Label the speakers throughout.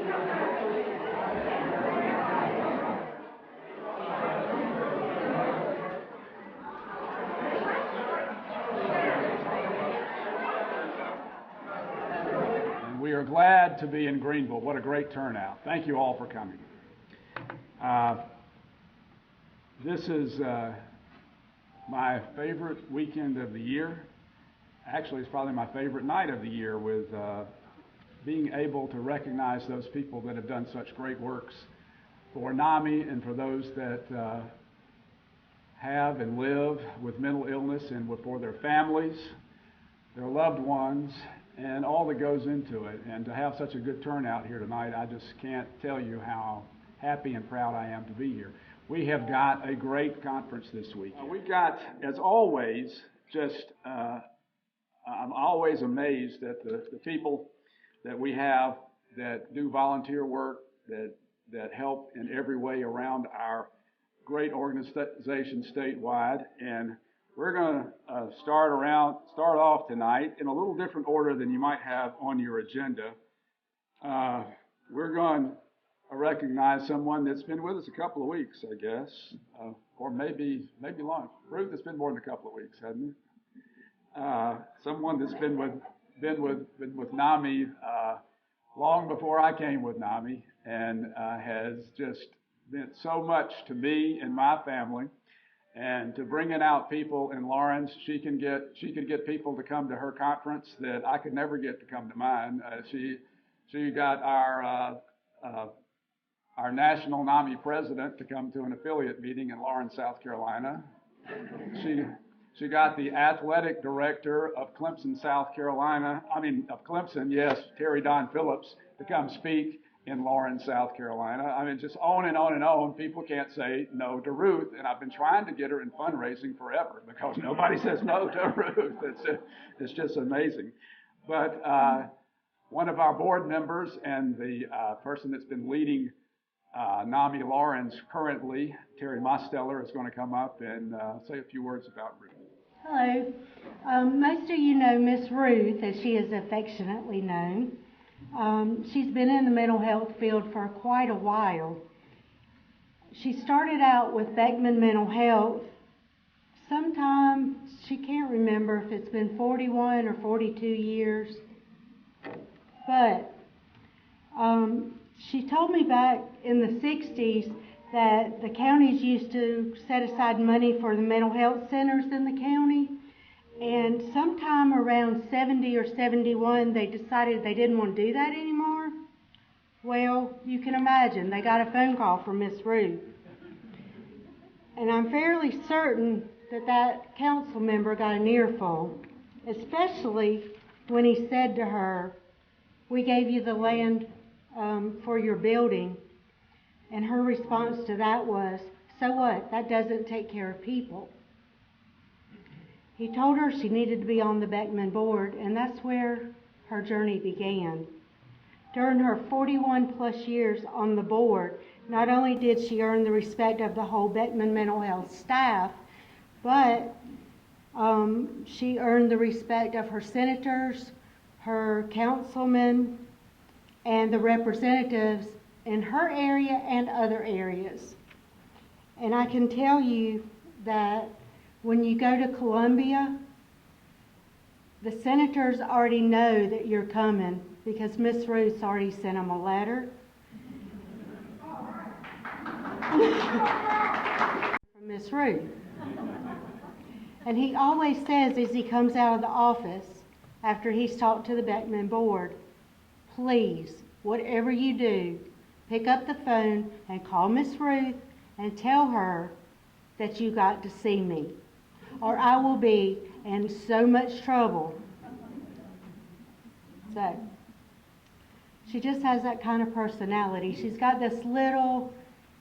Speaker 1: And we are glad to be in Greenville. What a great turnout. Thank you all for coming. This is my favorite weekend of the year. Actually, it's probably my favorite night of the year, with being able to recognize those people that have done such great works for NAMI and for those that have and live with mental illness, and for their families, their loved ones, and all that goes into it. And to have such a good turnout here tonight, I just can't tell you how happy and proud I am to be here. We have got a great conference this week. We've got, as always, I'm always amazed at the people that we have that do volunteer work, that help in every way around our great organization statewide. And we're going to start off tonight in a little different order than you might have on your agenda. We're going to recognize someone that's been with us a couple of weeks, I guess, or maybe long. Ruth, it's been more than a couple of weeks, hasn't it? Someone that's been with NAMI long before I came with NAMI, and has just meant so much to me and my family. And to bringing out people in Lawrence, she could get people to come to her conference that I could never get to come to mine. She got our national NAMI president to come to an affiliate meeting in Lawrence, South Carolina. She got the athletic director of Clemson, yes, Terry Don Phillips, to come speak in Lawrence, South Carolina. I mean, just on and on and on. People can't say no to Ruth, and I've been trying to get her in fundraising forever because nobody says no to Ruth. It's just amazing. But one of our board members and the person that's been leading NAMI Lawrence currently, Terry Mosteller, is going to come up and say a few words about Ruth.
Speaker 2: Hello. Most of you know Miss Ruth, as she is affectionately known. She's been in the mental health field for quite a while. She started out with Beckman Mental Health. Sometime, she can't remember if it's been 41 or 42 years. But she told me back in the 60s that the counties used to set aside money for the mental health centers in the county. And sometime around 70 or 71, they decided they didn't want to do that anymore. Well, you can imagine, they got a phone call from Miss Ruth. And I'm fairly certain that council member got an earful, especially when he said to her, "We gave you the land for your building." And her response to that was, "So what? That doesn't take care of people." He told her she needed to be on the Beckman board, and that's where her journey began. During her 41 plus years on the board, not only did she earn the respect of the whole Beckman mental health staff, but she earned the respect of her senators, her councilmen, and the representatives in her area and other areas. And I can tell you that when you go to Columbia, the senators already know that you're coming because Miss Ruth's already sent them a letter from Miss Ruth. And he always says as he comes out of the office, after he's talked to the Beckman board, "Please, whatever you do, pick up the phone and call Miss Ruth and tell her that you got to see me, or I will be in so much trouble." So, she just has that kind of personality. She's got this little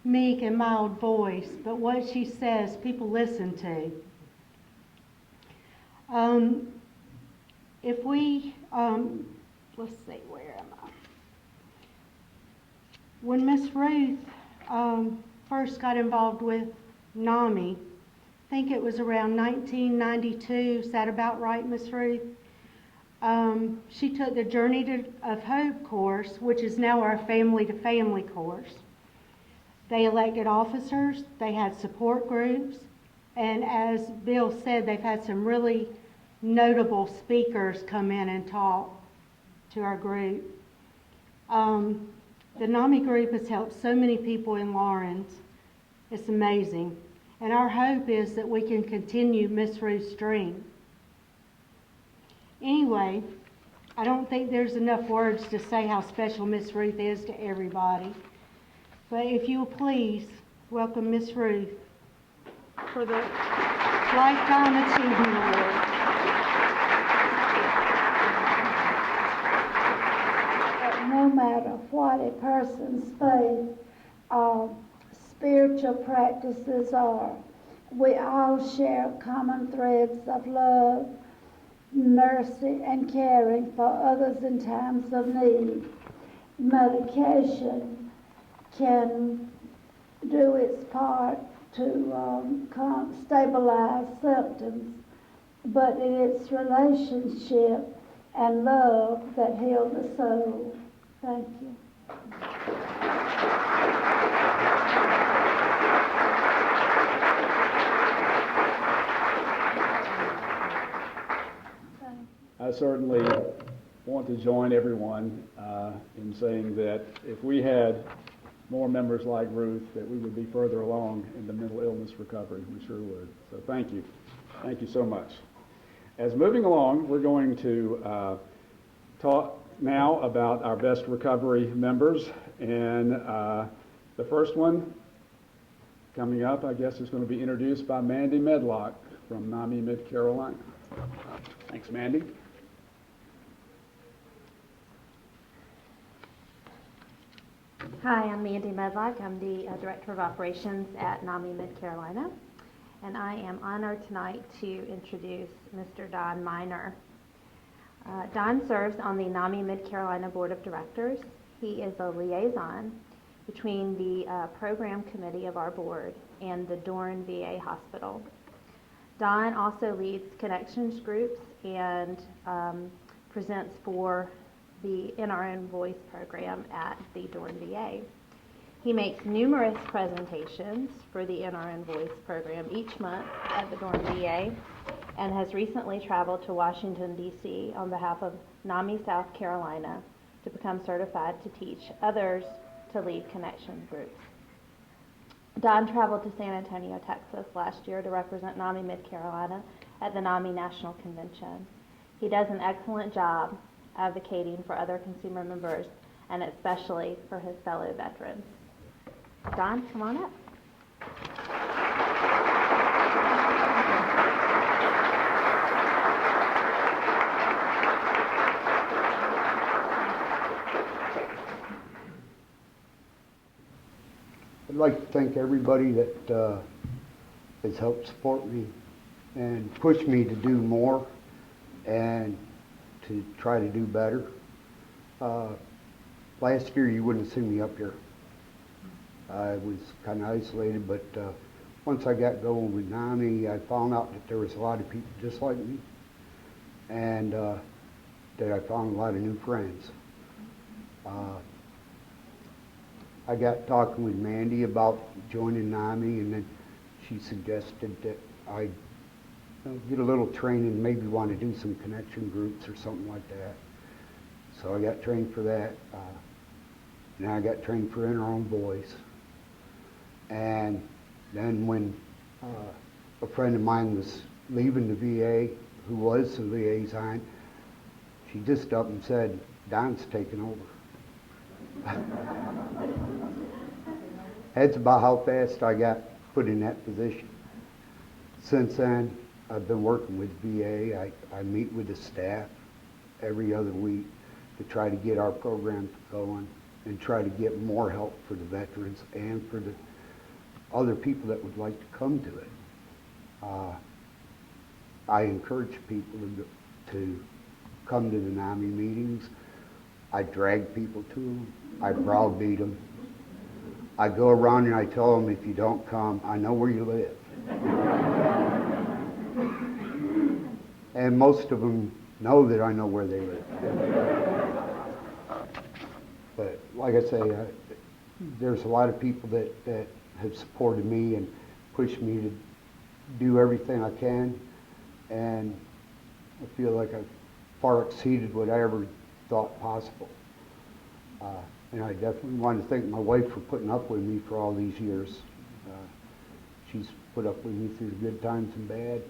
Speaker 2: meek and mild voice, but what she says, people listen to. Let's see, where am I? When Miss Ruth first got involved with NAMI, I think it was around 1992, is that about right, Miss Ruth? She took the of Hope course, which is now our Family to Family course. They elected officers, they had support groups, and as Bill said, they've had some really notable speakers come in and talk to our group. The NAMI group has helped so many people in Lawrence. It's amazing. And our hope is that we can continue Miss Ruth's dream. Anyway, I don't think there's enough words to say how special Miss Ruth is to everybody. But if you will please welcome Miss Ruth for the Lifetime Achievement Award.
Speaker 3: No matter what a person's faith or spiritual practices are, we all share common threads of love, mercy, and caring for others in times of need. Medication can do its part to stabilize symptoms, but it's relationship and love that heal the soul. Thank you.
Speaker 1: I certainly want to join everyone in saying that if we had more members like Ruth, that we would be further along in the mental illness recovery. We sure would. So thank you. Thank you so much. As moving along, we're going to talk now about our best recovery members. And the first one coming up, I guess, is going to be introduced by Mandy Medlock from NAMI Mid-Carolina. Thanks, Mandy.
Speaker 4: Hi, I'm Mandy Medlock. I'm the Director of Operations at NAMI Mid-Carolina, and I am honored tonight to introduce Mr. Don Miner. Don serves on the NAMI Mid-Carolina Board of Directors. He is a liaison between the program committee of our board and the Dorn VA Hospital. Don also leads connections groups and presents for the NRN Voice program at the Dorn VA. He makes numerous presentations for the NRN Voice program each month at the Dorn VA and has recently traveled to Washington, D.C. on behalf of NAMI South Carolina to become certified to teach others to lead connections groups. Don traveled to San Antonio, Texas last year to represent NAMI Mid-Carolina at the NAMI National Convention. He does an excellent job advocating for other consumer members and especially for his fellow veterans. Don, come on up.
Speaker 5: I'd like to thank everybody that has helped support me and push me to do more and to try to do better. Last year you wouldn't have seen me up here. I was kind of isolated, but once I got going with NAMI, I found out that there was a lot of people just like me, and that I found a lot of new friends. I got talking with Mandy about joining NAMI, and then she suggested that I get a little training, maybe want to do some connection groups or something like that. So I got trained for that. Now I got trained for In Our Own Voice. And then when a friend of mine was leaving the VA, who was the liaison, she just up and said, "Don's taking over." That's about how fast I got put in that position. Since then, I've been working with VA. I meet with the staff every other week to try to get our programs going and try to get more help for the veterans and for the other people that would like to come to it. I encourage people to come to the NAMI meetings. I drag people to them. I browbeat them. I go around and I tell them, if you don't come, I know where you live. And most of them know that I know where they live. But like I say, there's a lot of people that have supported me and pushed me to do everything I can, and I feel like I've far exceeded what I ever thought possible. And I definitely want to thank my wife for putting up with me for all these years. She's put up with me through the good times and bad,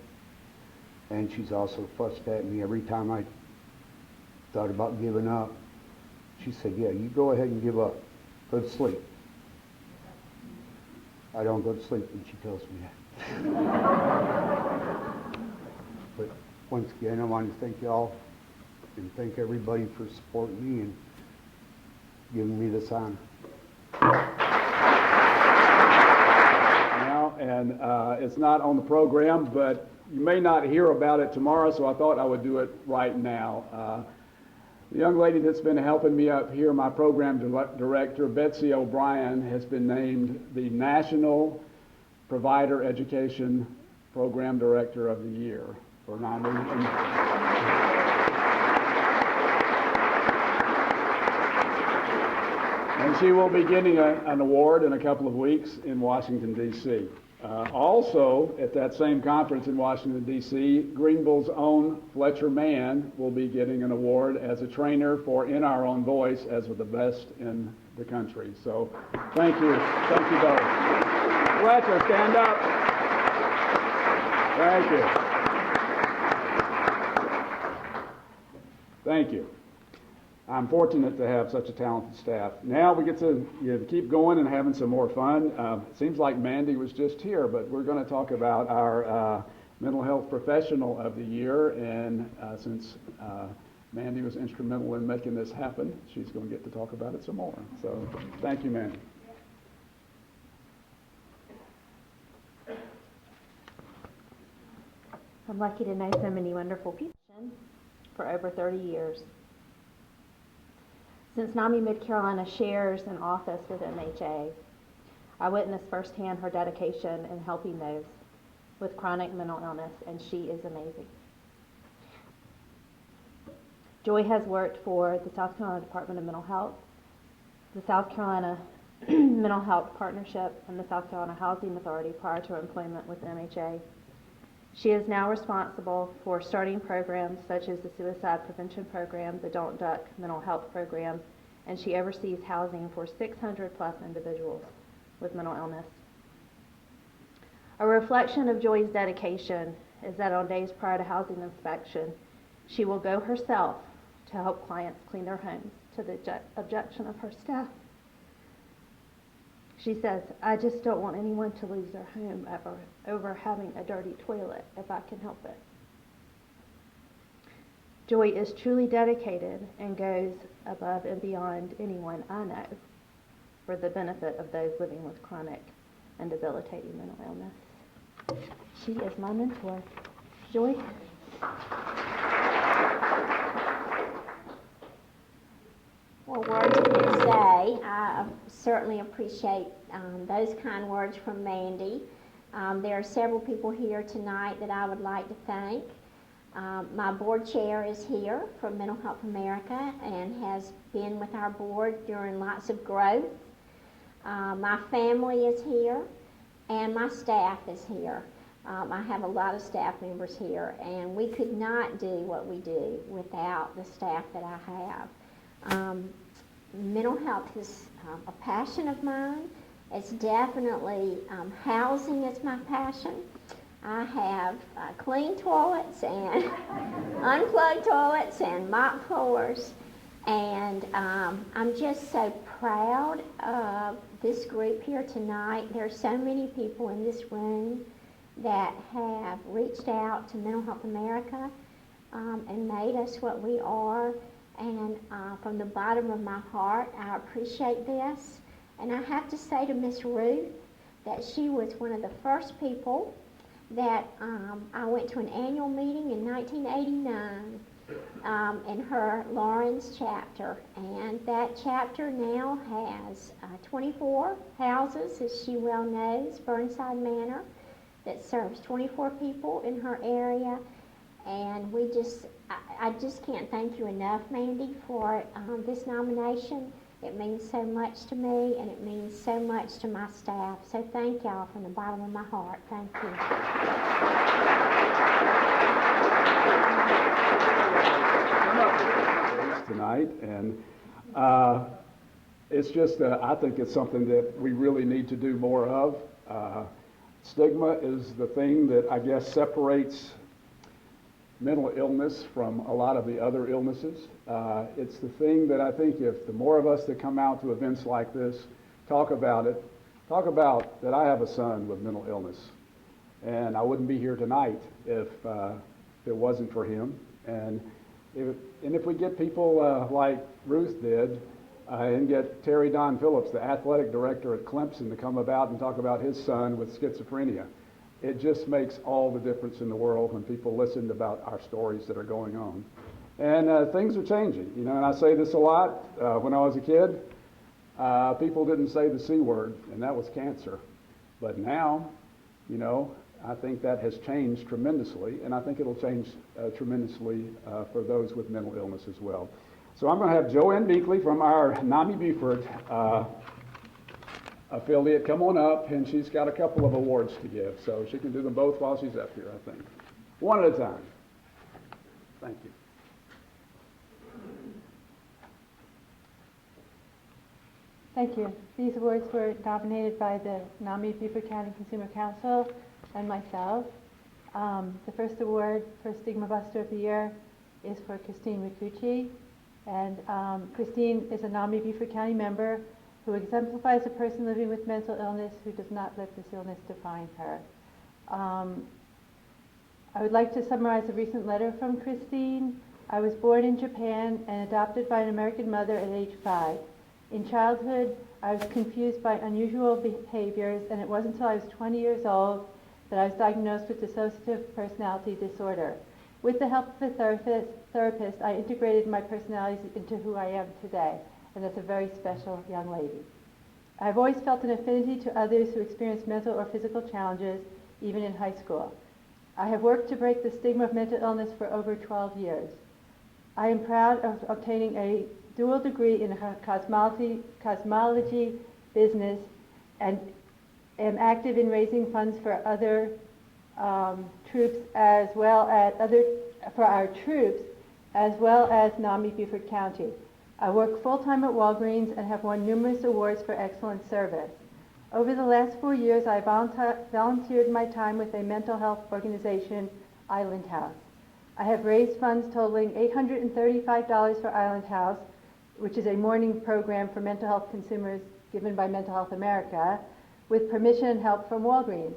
Speaker 5: and she's also fussed at me every time I thought about giving up. She said, yeah, you go ahead and give up. Go to sleep. I don't go to sleep when she tells me that. But once again, I want to thank y'all and thank everybody for supporting me and giving me this honor.
Speaker 1: Now, and it's not on the program, but you may not hear about it tomorrow, so I thought I would do it right now. The young lady that's been helping me up here, my program director, Betsy O'Brien, has been named the National Provider Education Program Director of the Year for NAMI. And she will be getting an award in a couple of weeks in Washington, D.C. Also, at that same conference in Washington, D.C., Greenville's own Fletcher Mann will be getting an award as a trainer for In Our Own Voice as the best in the country. So thank you both. Fletcher, stand up. Thank you. Thank you. I'm fortunate to have such a talented staff. Now we get to keep going and having some more fun. It seems like Mandy was just here, but we're going to talk about our Mental Health Professional of the Year, and since Mandy was instrumental in making this happen, she's going to get to talk about it some more. So thank you, Mandy.
Speaker 4: I'm lucky to know so many wonderful people for over 30 years. Since NAMI Mid-Carolina shares an office with MHA, I witnessed firsthand her dedication in helping those with chronic mental illness, and she is amazing. Joy has worked for the South Carolina Department of Mental Health, the South Carolina Mental Health Partnership, and the South Carolina Housing Authority prior to her employment with MHA. She is now responsible for starting programs such as the Suicide Prevention Program, the Don't Duck Mental Health Program, and she oversees housing for 600 plus individuals with mental illness. A reflection of Joy's dedication is that on days prior to housing inspection, she will go herself to help clients clean their homes to the objection of her staff. She says, I just don't want anyone to lose their home over having a dirty toilet if I can help it. Joy is truly dedicated and goes above and beyond anyone I know for the benefit of those living with chronic and debilitating mental illness. She is my mentor. Joy?
Speaker 6: Well, words to say. I certainly appreciate those kind words from Mandy. There are several people here tonight that I would like to thank. My board chair is here from Mental Health America and has been with our board during lots of growth. My family is here, and my staff is here. I have a lot of staff members here, and we could not do what we do without the staff that I have. Mental health is a passion of mine. It's definitely housing is my passion. I have clean toilets and unplugged toilets and mop floors, and I'm just so proud of this group here tonight. There are so many people in this room that have reached out to Mental Health America and made us what we are. And from the bottom of my heart, I appreciate this. And I have to say to Miss Ruth that she was one of the first people that I went to an annual meeting in 1989 in her Lawrence chapter. And that chapter now has 24 houses, as she well knows, Burnside Manor, that serves 24 people in her area. And I just can't thank you enough, Mandy, for this nomination. It means so much to me, and it means so much to my staff. So thank y'all from the bottom of my heart. Thank you.
Speaker 1: Tonight, and it's just, I think it's something that we really need to do more of. Stigma is the thing that I guess separates mental illness from a lot of the other illnesses. It's the thing that I think if the more of us that come out to events like this talk about that I have a son with mental illness, and I wouldn't be here tonight if it wasn't for him. And if we get people like Ruth did, and get Terry Don Phillips, the athletic director at Clemson, to come about and talk about his son with schizophrenia, it just makes all the difference in the world when people listen about our stories that are going on. And things are changing, you know, and I say this a lot. When I was a kid, people didn't say the C word, and that was cancer. But now, you know, I think that has changed tremendously, and I think it'll change tremendously for those with mental illness as well. So I'm going to have Joanne Beakley from our NAMI Beaufort affiliate come on up, and she's got a couple of awards to give, so she can do them both while she's up here, I think. One at a time. Thank you.
Speaker 7: Thank you. These awards were nominated by the NAMI Beaufort County Consumer Council and myself. The first award for Stigma Buster of the Year is for Christine Micucci. And Christine is a NAMI Beaufort County member who exemplifies a person living with mental illness who does not let this illness define her. I would like to summarize a recent letter from Christine. I was born in Japan and adopted by an American mother at age 5. In childhood, I was confused by unusual behaviors, and it wasn't until I was 20 years old that I was diagnosed with dissociative personality disorder. With the help of a therapist, I integrated my personalities into who I am today, and that's a very special young lady. I've always felt an affinity to others who experience mental or physical challenges, even in high school. I have worked to break the stigma of mental illness for over 12 years. I am proud of obtaining a dual degree in cosmology business, and am active in raising funds for other troops as well as for our troops as well as NAMI Beaufort County. I work full-time at Walgreens and have won numerous awards for excellent service. Over the last 4 years, I volunteered my time with a mental health organization, Island House. I have raised funds totaling $835 for Island House, which is a morning program for mental health consumers given by Mental Health America, with permission and help from Walgreens.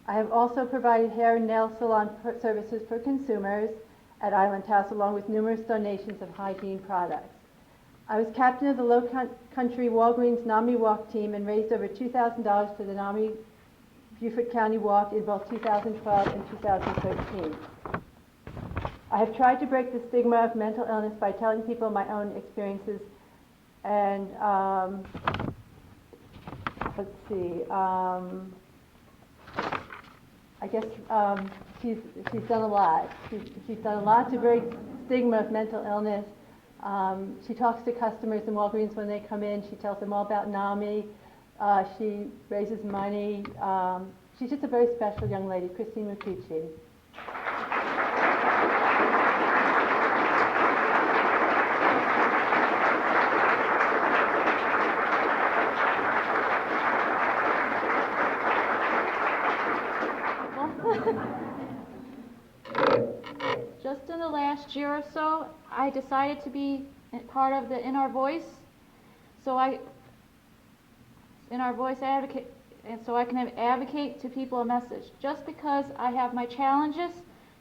Speaker 7: I have also provided hair and nail salon services for consumers at Island House, along with numerous donations of hygiene products. I was captain of the Low Country Walgreens NAMI Walk team and raised over $2,000 for the NAMI Beaufort County Walk in both 2012 and 2013. I have tried to break the stigma of mental illness by telling people my own experiences, and let's see, I guess she's done a lot. She's done a lot to break stigma of mental illness. She talks to customers in Walgreens when they come in. She tells them all about NAMI. She raises money. She's just a very special young lady, Christine Micucci.
Speaker 8: Just in the last year or so, I decided to be part of the In Our Voice, advocate, and so I can advocate to people a message. Just because I have my challenges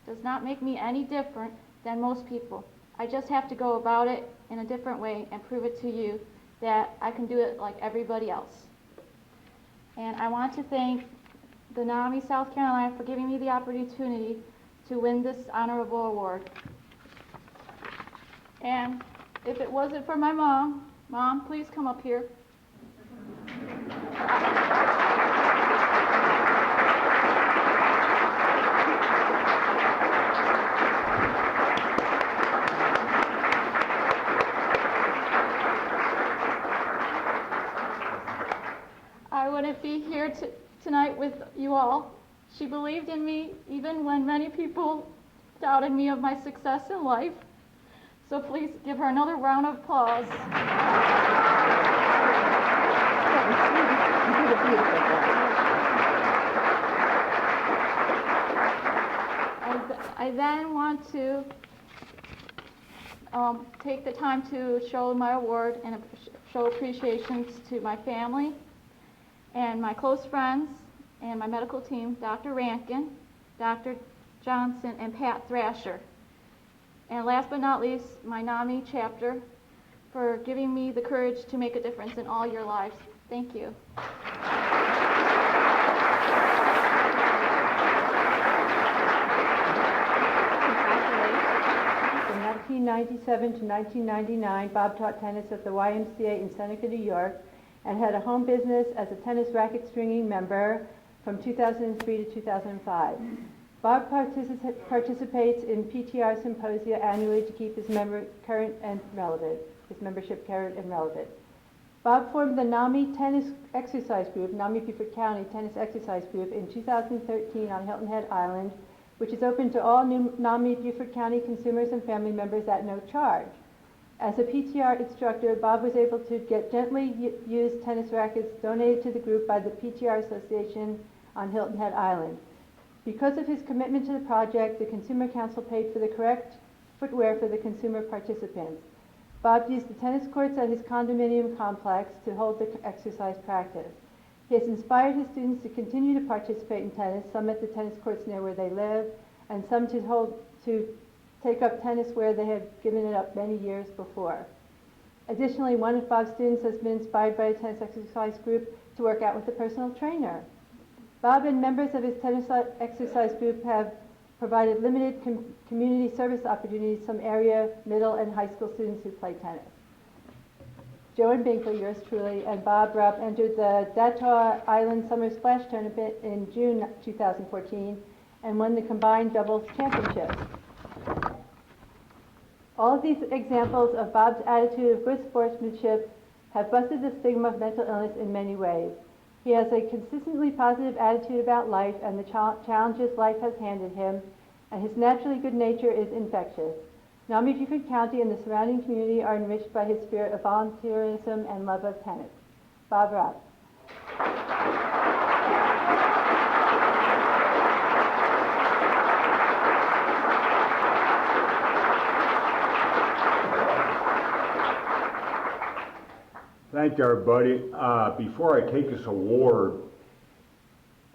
Speaker 8: does not make me any different than most people. I just have to go about it in a different way and prove it to you that I can do it like everybody else. And I want to thank the NAMI South Carolina for giving me the opportunity to win this honorable award. And if it wasn't for my Mom, please come up here. wouldn't be here tonight with you all. She believed in me even when many people doubted me of my success in life. So please give her another round of applause. I then want to take the time to show my award and show appreciations to my family and my close friends and my medical team, Dr. Rankin, Dr. Johnson, and Pat Thrasher. And last but not least, my NAMI chapter for giving me the courage to make a difference in all your lives. Thank you.
Speaker 7: From 1997 to 1999, Bob taught tennis at the YMCA in Seneca, New York, and had a home business as a tennis racket stringing member from 2003 to 2005. Bob participates in PTR symposia annually to keep his membership current and relevant. Bob formed the NAMI Tennis Exercise Group, NAMI Beaufort County Tennis Exercise Group, in 2013 on Hilton Head Island, which is open to all new NAMI Beaufort County consumers and family members at no charge. As a PTR instructor, Bob was able to get gently used tennis rackets donated to the group by the PTR Association on Hilton Head Island. Because of his commitment to the project, the Consumer Council paid for the correct footwear for the consumer participants. Bob used the tennis courts at his condominium complex to hold the exercise practice. He has inspired his students to continue to participate in tennis, some at the tennis courts near where they live, and some to take up tennis where they had given it up many years before. Additionally, one of Bob's students has been inspired by a tennis exercise group to work out with a personal trainer. Bob and members of his tennis exercise group have provided limited community service opportunities to some area, middle, and high school students who play tennis. Joe and Binkley, yours truly, and Bob Rupp entered the Datoa Island Summer Splash Tournament in June 2014 and won the combined doubles championships. All of these examples of Bob's attitude of good sportsmanship have busted the stigma of mental illness in many ways. He has a consistently positive attitude about life and the challenges life has handed him, and his naturally good nature is infectious. NAMI Beaufort County and the surrounding community are enriched by his spirit of volunteerism and love of tennis. Bob Rupp.
Speaker 9: Thank you, everybody. Before I take this award,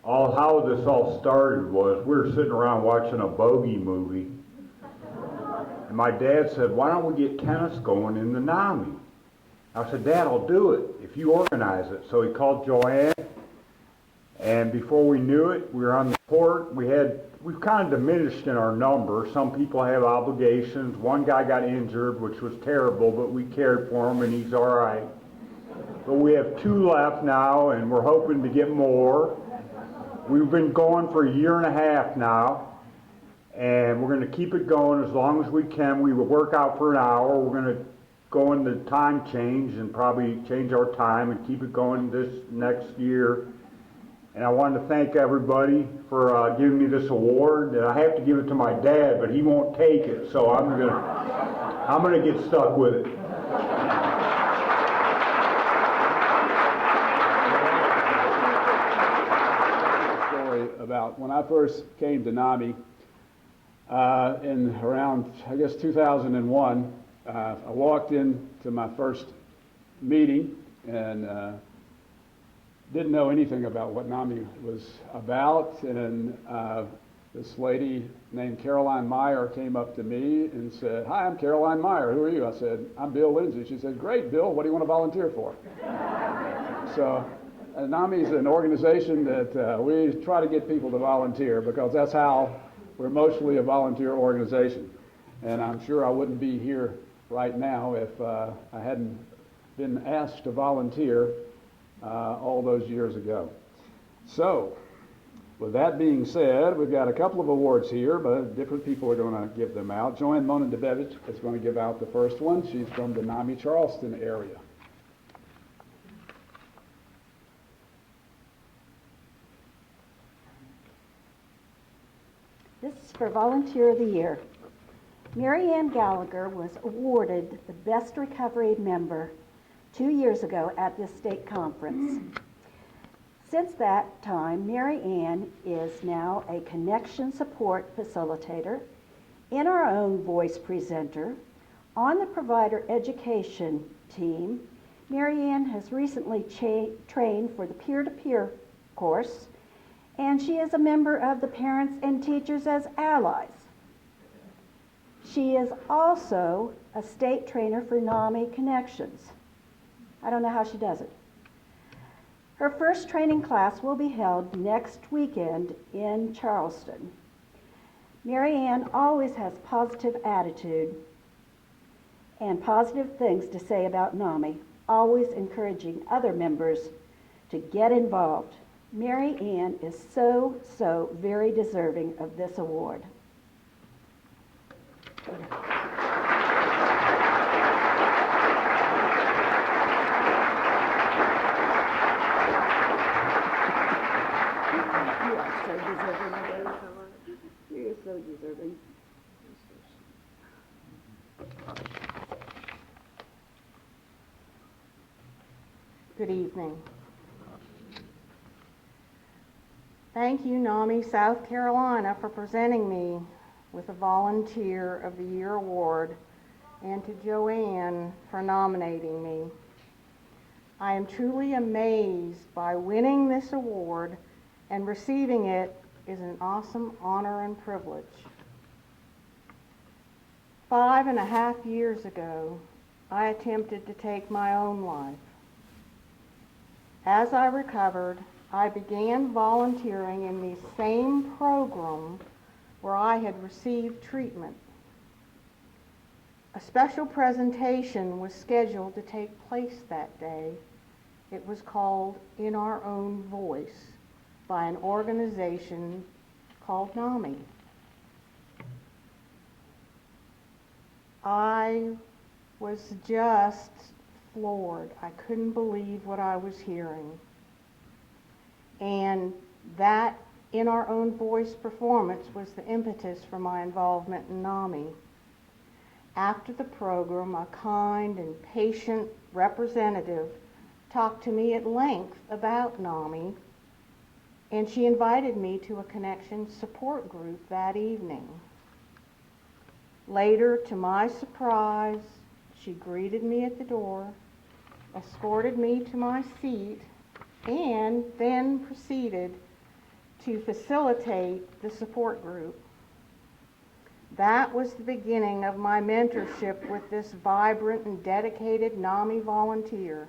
Speaker 9: how this all started was we were sitting around watching a bogey movie, and my dad said, "Why don't we get tennis going in the NAMI?" I said, "Dad, I'll do it if you organize it." So he called Joanne, and before we knew it, we were on the court. We've kind of diminished in our number. Some people have obligations. One guy got injured, which was terrible, but we cared for him, and he's all right. But we have 2 left now, and we're hoping to get more. We've been going for a year and a half now, and we're going to keep it going as long as we can. We will work out for an hour. We're going to go into time change and probably change our time and keep it going this next year. And I wanted to thank everybody for giving me this award. And I have to give it to my dad, but he won't take it, so I'm gonna get stuck with it.
Speaker 1: About when I first came to NAMI in around, I guess, 2001. I walked into my first meeting and didn't know anything about what NAMI was about, and this lady named Caroline Meyer came up to me and said, "Hi, I'm Caroline Meyer. Who are you?" I said, "I'm Bill Lindsay." She said, "Great, Bill. What do you want to volunteer for?" So NAMI is an organization that we try to get people to volunteer because that's how we're mostly a volunteer organization. And I'm sure I wouldn't be here right now if I hadn't been asked to volunteer all those years ago. So, with that being said, we've got a couple of awards here, but different people are going to give them out. Joanne Monendevich is going to give out the first one. She's from the NAMI Charleston area.
Speaker 10: This is for Volunteer of the Year. Mary Ann Gallagher was awarded the Best Recovery Member 2 years ago at this state conference. Since that time, Mary Ann is now a connection support facilitator, in our own voice presenter, on the provider education team. Mary Ann has recently trained for the peer-to-peer course, and she is a member of the Parents and Teachers as Allies. She is also a state trainer for NAMI Connections. I don't know how she does it. Her first training class will be held next weekend in Charleston. Mary Ann always has positive attitude and positive things to say about NAMI, always encouraging other members to get involved. Mary Ann is so very deserving of this award. You're so deserving.
Speaker 11: Good evening. Thank you, NAMI South Carolina, for presenting me with a Volunteer of the Year award, and to Joanne for nominating me. I am truly amazed by winning this award, and receiving it is an awesome honor and privilege. 5.5 years ago, I attempted to take my own life. As I recovered, I began volunteering in the same program where I had received treatment. A special presentation was scheduled to take place that day. It was called In Our Own Voice by an organization called NAMI. I was just floored. I couldn't believe what I was hearing. And that In Our Own Voice performance was the impetus for my involvement in NAMI. After the program, a kind and patient representative talked to me at length about NAMI, and she invited me to a connection support group that evening. Later, to my surprise, she greeted me at the door, escorted me to my seat, and then proceeded to facilitate the support group. That was the beginning of my mentorship with this vibrant and dedicated NAMI volunteer.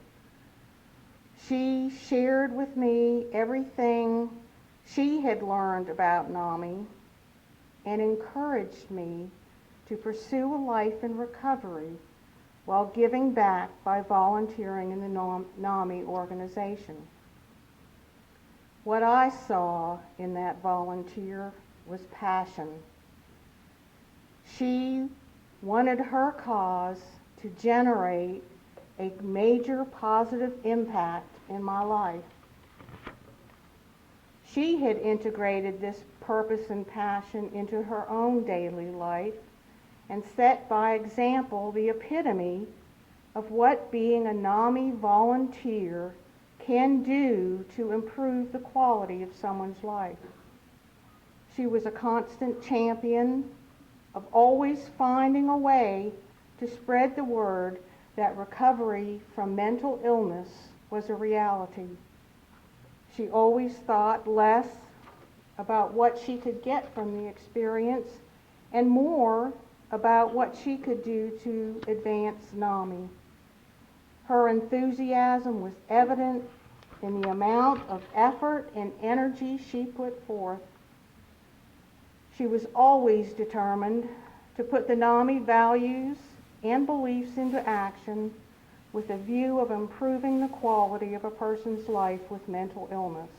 Speaker 11: She shared with me everything she had learned about NAMI and encouraged me to pursue a life in recovery while giving back by volunteering in the NAMI organization. What I saw in that volunteer was passion. She wanted her cause to generate a major positive impact in my life. She had integrated this purpose and passion into her own daily life and set by example the epitome of what being a NAMI volunteer can do to improve the quality of someone's life. She was a constant champion of always finding a way to spread the word that recovery from mental illness was a reality. She always thought less about what she could get from the experience and more about what she could do to advance NAMI. Her enthusiasm was evident in the amount of effort and energy she put forth. She was always determined to put the NAMI values and beliefs into action with a view of improving the quality of a person's life with mental illness.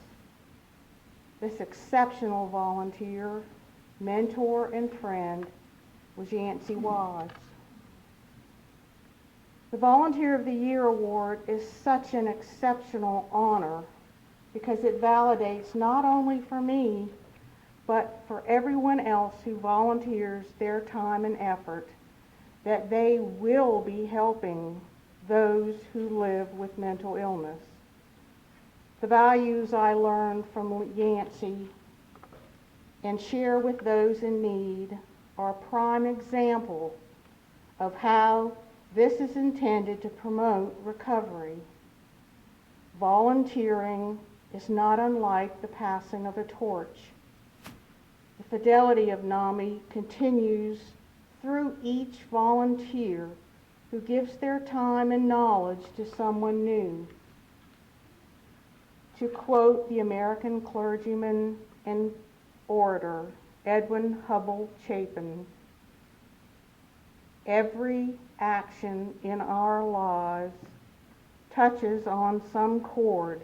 Speaker 11: This exceptional volunteer, mentor, and friend was Yancey Watts. The Volunteer of the Year Award is such an exceptional honor because it validates not only for me, but for everyone else who volunteers their time and effort, that they will be helping those who live with mental illness. The values I learned from Yancey and share with those in need are a prime example of how this is intended to promote recovery. Volunteering is not unlike the passing of a torch. The fidelity of NAMI continues through each volunteer who gives their time and knowledge to someone new. To quote the American clergyman and orator Edwin Hubble Chapin, every action in our lives touches on some chord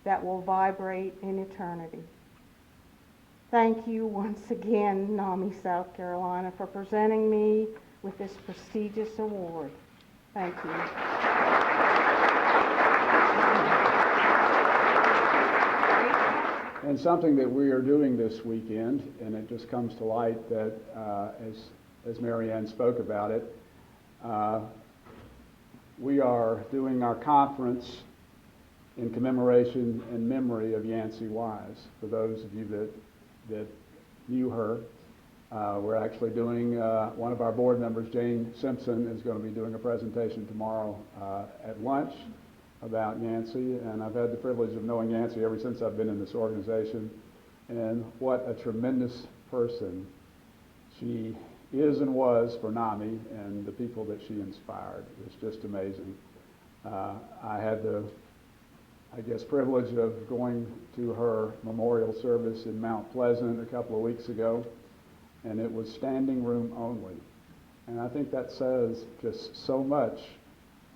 Speaker 11: that will vibrate in eternity. Thank you once again, NAMI South Carolina, for presenting me with this prestigious award. Thank you.
Speaker 1: And something that we are doing this weekend, and it just comes to light that as Mary Ann spoke about it, we are doing our conference in commemoration and memory of Yancey Wise. For those of you that knew her, we're actually doing, one of our board members, Jane Simpson, is going to be doing a presentation tomorrow at lunch about Yancey, and I've had the privilege of knowing Yancey ever since I've been in this organization, and what a tremendous person she is and was for NAMI and the people that she inspired. It's just amazing. I had the, privilege of going to her memorial service in Mount Pleasant a couple of weeks ago, and it was standing room only. And I think that says just so much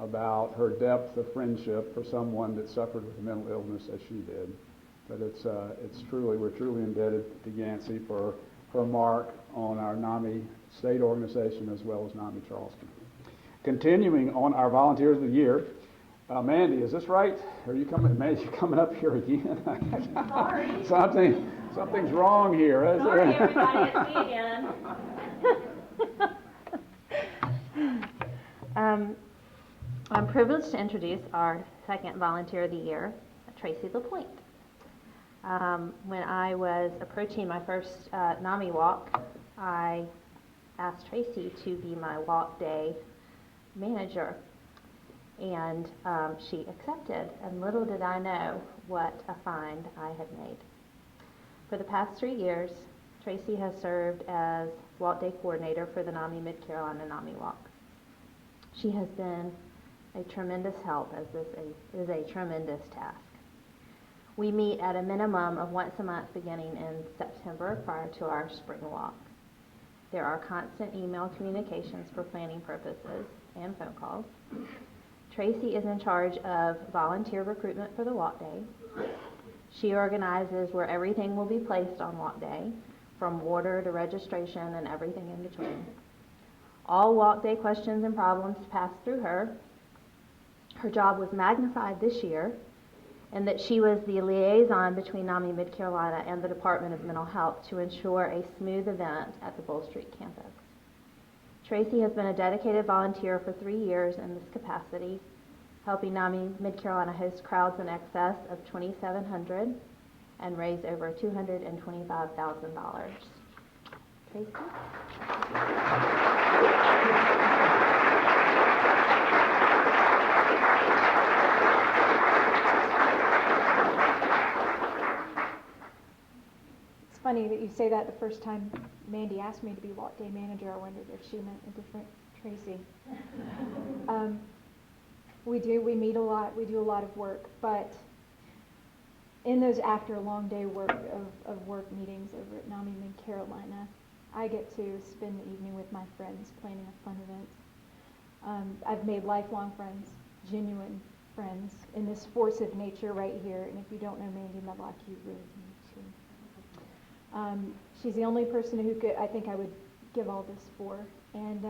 Speaker 1: about her depth of friendship for someone that suffered with a mental illness as she did. But we're truly indebted to Yancey for her mark on our NAMI state organization as well as NAMI Charleston. Continuing on our Volunteers of the Year, Mandy, is this right? Are you coming? Mandy, you coming up here again?
Speaker 4: Sorry.
Speaker 1: Something's wrong here.
Speaker 4: Sorry, everybody, it's me again. I'm privileged to introduce our second Volunteer of the Year, Tracy LaPointe. When I was approaching my first NAMI walk, I asked Tracy to be my walk day manager, and she accepted, and little did I know what a find I had made. For the past 3 years, Tracy has served as walk day coordinator for the NAMI Mid-Carolina NAMI Walk. She has been a tremendous help, as this is a tremendous task. We meet at a minimum of once a month beginning in September prior to our spring walk. There are constant email communications for planning purposes and phone calls. Tracy is in charge of volunteer recruitment for the walk day. She organizes where everything will be placed on walk day, from water to registration and everything in between. All walk day questions and problems pass through her. Her job was magnified this year in that she was the liaison between NAMI Mid-Carolina and the Department of Mental Health to ensure a smooth event at the Bull Street campus. Tracy has been a dedicated volunteer for 3 years in this capacity, helping NAMI Mid-Carolina host crowds in excess of 2,700 and raise over $225,000. Tracy?
Speaker 12: It's funny that you say that. The first time Mandy asked me to be walk day manager, I wondered if she meant a different Tracy. We meet a lot, we do a lot of work, but in those after a long day of work meetings over at NAMI Mid-Carolina, I get to spend the evening with my friends planning a fun event. I've made lifelong friends, genuine friends, in this force of nature right here, and if you don't know Mandy Medlock, you really need to. She's the only person who I think I would give all this for, and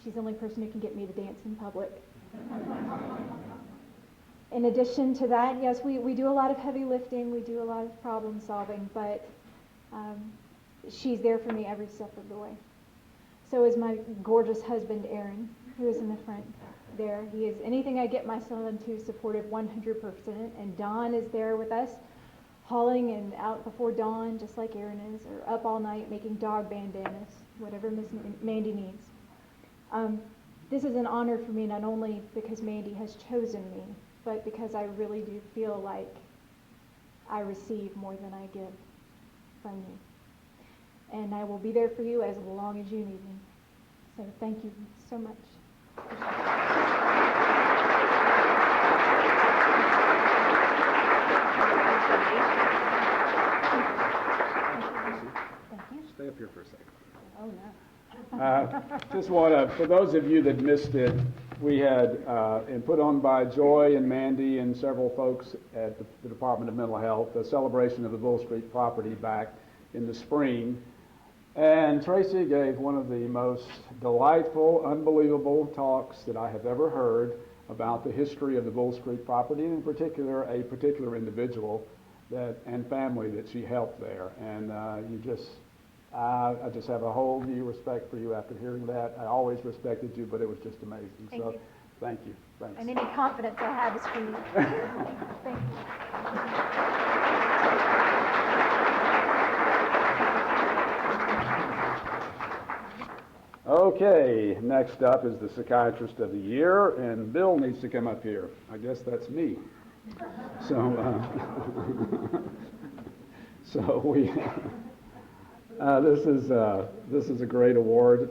Speaker 12: she's the only person who can get me to dance in public. In addition to that, yes, we do a lot of heavy lifting, we do a lot of problem solving, but She's there for me every step of the way. So is my gorgeous husband, Aaron, who is in the front there. He is anything I get my son to supportive 100%. And Dawn is there with us, hauling and out before dawn, just like Aaron is, or up all night making dog bandanas, whatever Miss Mandy needs. This is an honor for me, not only because Mandy has chosen me, but because I really do feel like I receive more than I give from you. And I will be there for you as long as you need me. So thank you so much.
Speaker 1: Thank you. Stay up here for a second.
Speaker 12: Oh, no.
Speaker 1: Just want to, for those of you that missed it, we had, and put on by Joy and Mandy and several folks at the Department of Mental Health, a celebration of the Bull Street property back in the spring. And Tracy gave one of the most delightful, unbelievable talks that I have ever heard about the history of the Bull Street property, and in particular, a particular individual and family that she helped there. And I just have a whole new respect for you after hearing that. I always respected you, but it was just amazing.
Speaker 12: Thank you.
Speaker 1: Thank you. Thanks.
Speaker 12: And any confidence I have is for you. Thank you.
Speaker 1: Okay, next up is the Psychiatrist of the Year, and Bill needs to come up here. I guess that's me. So, so we, this is a great award.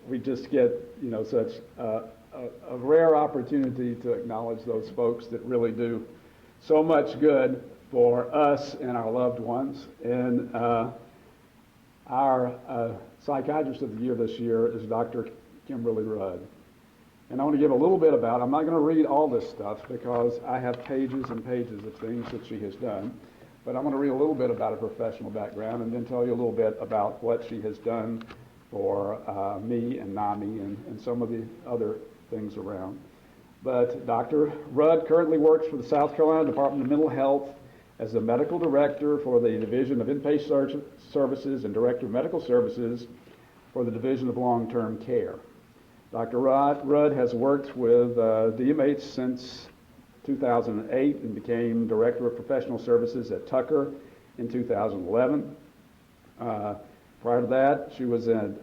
Speaker 1: We just get, such a rare opportunity to acknowledge those folks that really do so much good for us and our loved ones. And our Psychiatrist of the Year this year is Dr. Kimberly Rudd. And I want to give a little bit about, I'm not going to read all this stuff because I have pages and pages of things that she has done, but I'm going to read a little bit about her professional background and then tell you a little bit about what she has done for me and NAMI and some of the other things around. But Dr. Rudd currently works for the South Carolina Department of Mental Health as the Medical Director for the Division of Inpatient Services and Director of Medical Services for the Division of Long-Term Care. Dr. Rudd has worked with DMH since 2008 and became Director of Professional Services at Tucker in 2011. Prior to that, she was in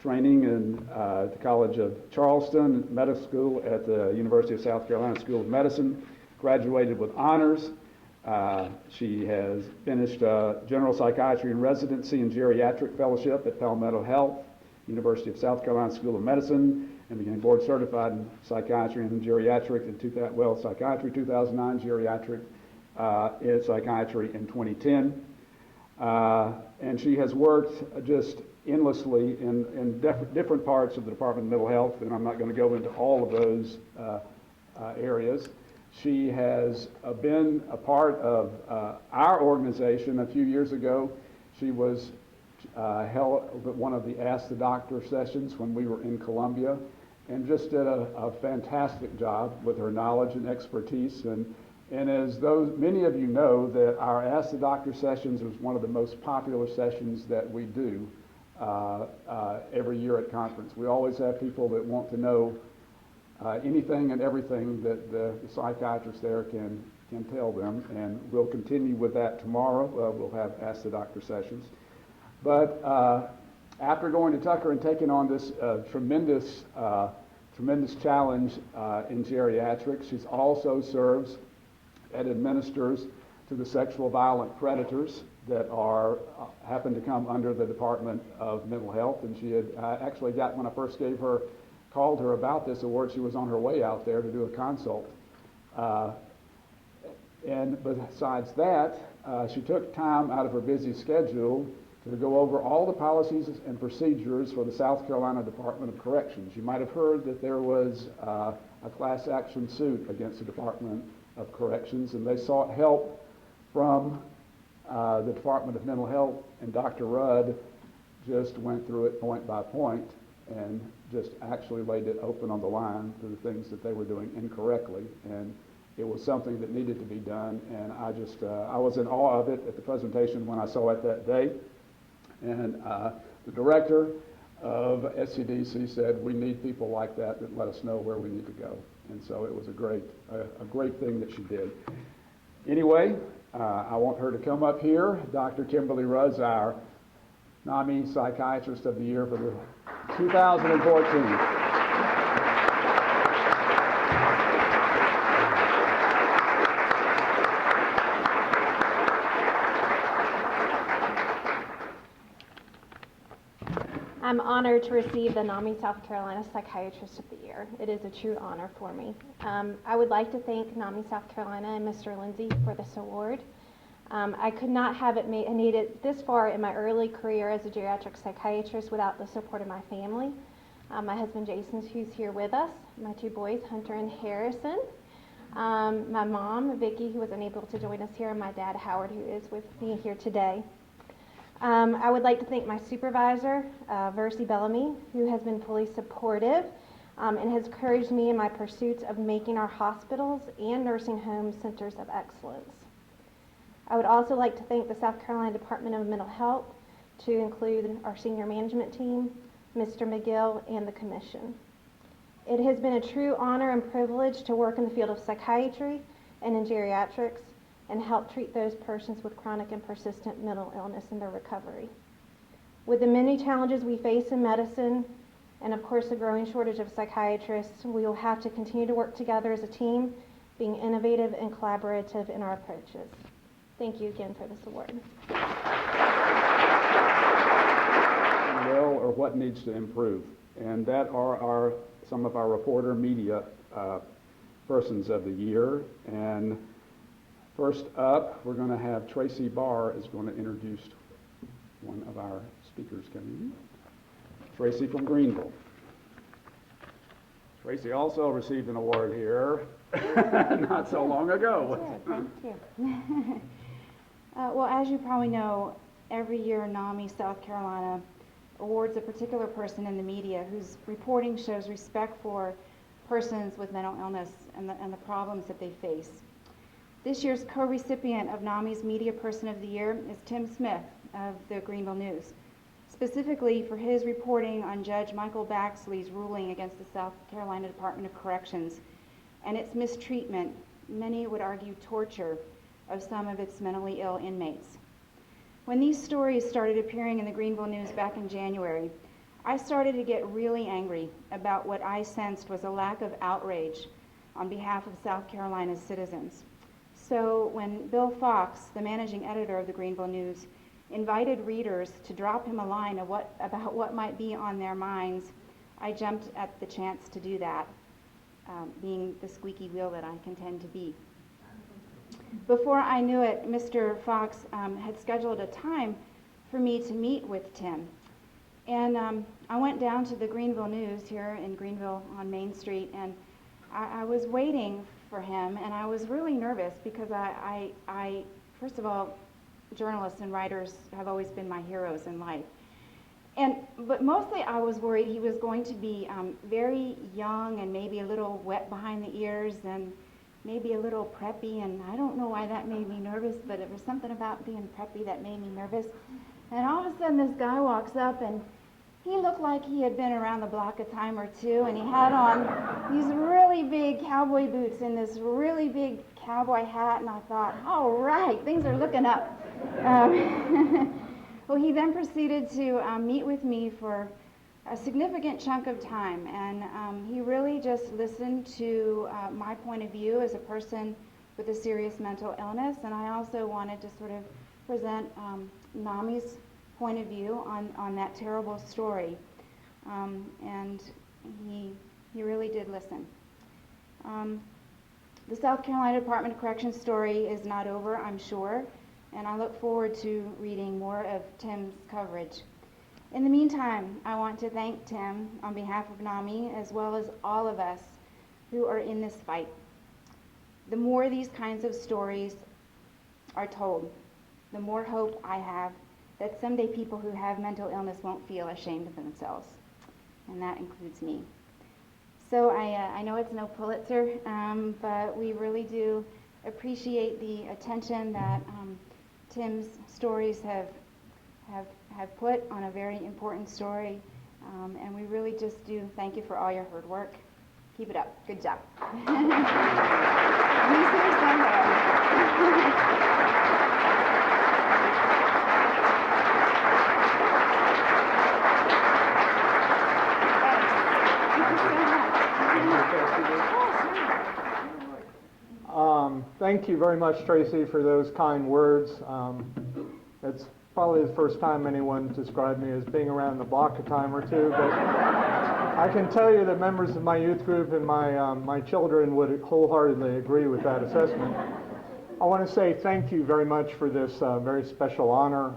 Speaker 1: training in the College of Charleston Medical School at the University of South Carolina School of Medicine, graduated with honors. She has finished general psychiatry and residency and geriatric fellowship at Palmetto Health, University of South Carolina School of Medicine, and became board certified in psychiatry and geriatric in psychiatry 2009, geriatric in psychiatry in 2010. And she has worked just endlessly in different parts of the Department of Mental Health, and I'm not going to go into all of those areas. She has been a part of our organization a few years ago. She was held one of the Ask the Doctor sessions when we were in Columbia, and just did a fantastic job with her knowledge and expertise. And as many of you know, that our Ask the Doctor sessions is one of the most popular sessions that we do every year at conference. We always have people that want to know anything and everything that the psychiatrist there can tell them, and we'll continue with that tomorrow. We'll have Ask the Doctor sessions. But after going to Tucker and taking on this tremendous challenge in geriatrics, she also serves and administers to the sexual violent predators that happen to come under the Department of Mental Health. And she had actually when I first called her about this award, she was on her way out there to do a consult. And besides that, she took time out of her busy schedule to go over all the policies and procedures for the South Carolina Department of Corrections. You might have heard that there was a class action suit against the Department of Corrections, and they sought help from the Department of Mental Health, and Dr. Rudd just went through it point by point and just actually laid it open on the line to the things that they were doing incorrectly, and it was something that needed to be done, and I was in awe of it at the presentation when I saw it that day. And the director of SCDC said, we need people like that that let us know where we need to go. And so it was a great thing that she did. Anyway, I want her to come up here. Dr. Kimberly Rudd's our NAMI Psychiatrist of the Year for the 2014.
Speaker 4: I'm honored to receive the NAMI South Carolina Psychiatrist of the Year. It is a true honor for me. I would like to thank NAMI South Carolina and Mr. Lindsay for this award. I could not have made it this far in my early career as a geriatric psychiatrist without the support of my family. My husband Jason, who's here with us, my two boys, Hunter and Harrison, my mom, Vicki, who was unable to join us here, and my dad, Howard, who is with me here today. I would like to thank my supervisor, Versi Bellamy, who has been fully supportive and has encouraged me in my pursuits of making our hospitals and nursing homes centers of excellence. I would also like to thank the South Carolina Department of Mental Health, to include our senior management team, Mr. McGill, and the Commission. It has been a true honor and privilege to work in the field of psychiatry and in geriatrics, and help treat those persons with chronic and persistent mental illness in their recovery. With the many challenges we face in medicine, and of course the growing shortage of psychiatrists, we will have to continue to work together as a team, being innovative and collaborative in our approaches. Thank you again for this award.
Speaker 1: Well, or what needs to improve, and that are some of our reporter media persons of the year. And first up, we're going to have Tracy Barr is going to introduce one of our speakers coming in. Tracy from Greenville. Tracy also received an award here not so long ago.
Speaker 13: Thank you. Well, as you probably know, every year NAMI South Carolina awards a particular person in the media whose reporting shows respect for persons with mental illness and the problems that they face. This year's co-recipient of NAMI's Media Person of the Year is Tim Smith of the Greenville News, specifically for his reporting on Judge Michael Baxley's ruling against the South Carolina Department of Corrections and its mistreatment, many would argue torture, of some of its mentally ill inmates. When these stories started appearing in the Greenville News back in January, I started to get really angry about what I sensed was a lack of outrage on behalf of South Carolina's citizens. So when Bill Fox, the managing editor of the Greenville News, invited readers to drop him a line of about what might be on their minds, I jumped at the chance to do that, being the squeaky wheel that I can tend to be. Before I knew it, Mr. Fox had scheduled a time for me to meet with Tim. And I went down to the Greenville News here in Greenville on Main Street, and I was waiting for him, and I was really nervous because I first of all, journalists and writers have always been my heroes in life. But mostly I was worried he was going to be very young and maybe a little wet behind the ears and maybe a little preppy, and I don't know why that made me nervous, but it was something about being preppy that made me nervous. And all of a sudden this guy walks up, and he looked like he had been around the block a time or two, and he had on these really big cowboy boots and this really big cowboy hat, and I thought, all right, things are looking up. Well, he then proceeded to meet with me for a significant chunk of time, and he really just listened to my point of view as a person with a serious mental illness, and I also wanted to sort of present NAMI's point of view on that terrible story, and he really did listen. The South Carolina Department of Corrections story is not over, I'm sure, and I look forward to reading more of Tim's coverage. In the meantime, I want to thank Tim on behalf of NAMI, as well as all of us who are in this fight. The more these kinds of stories are told, the more hope I have that someday people who have mental illness won't feel ashamed of themselves, and that includes me. So I know it's no Pulitzer, but we really do appreciate the attention that Tim's stories have put on a very important story, and we really just do thank you for all your hard work. Keep it up. Good job.
Speaker 14: Thank you very much, Tracy, for those kind words. It's probably the first time anyone described me as being around the block a time or two, but I can tell you that members of my youth group and my children would wholeheartedly agree with that assessment. I want to say thank you very much for this very special honor,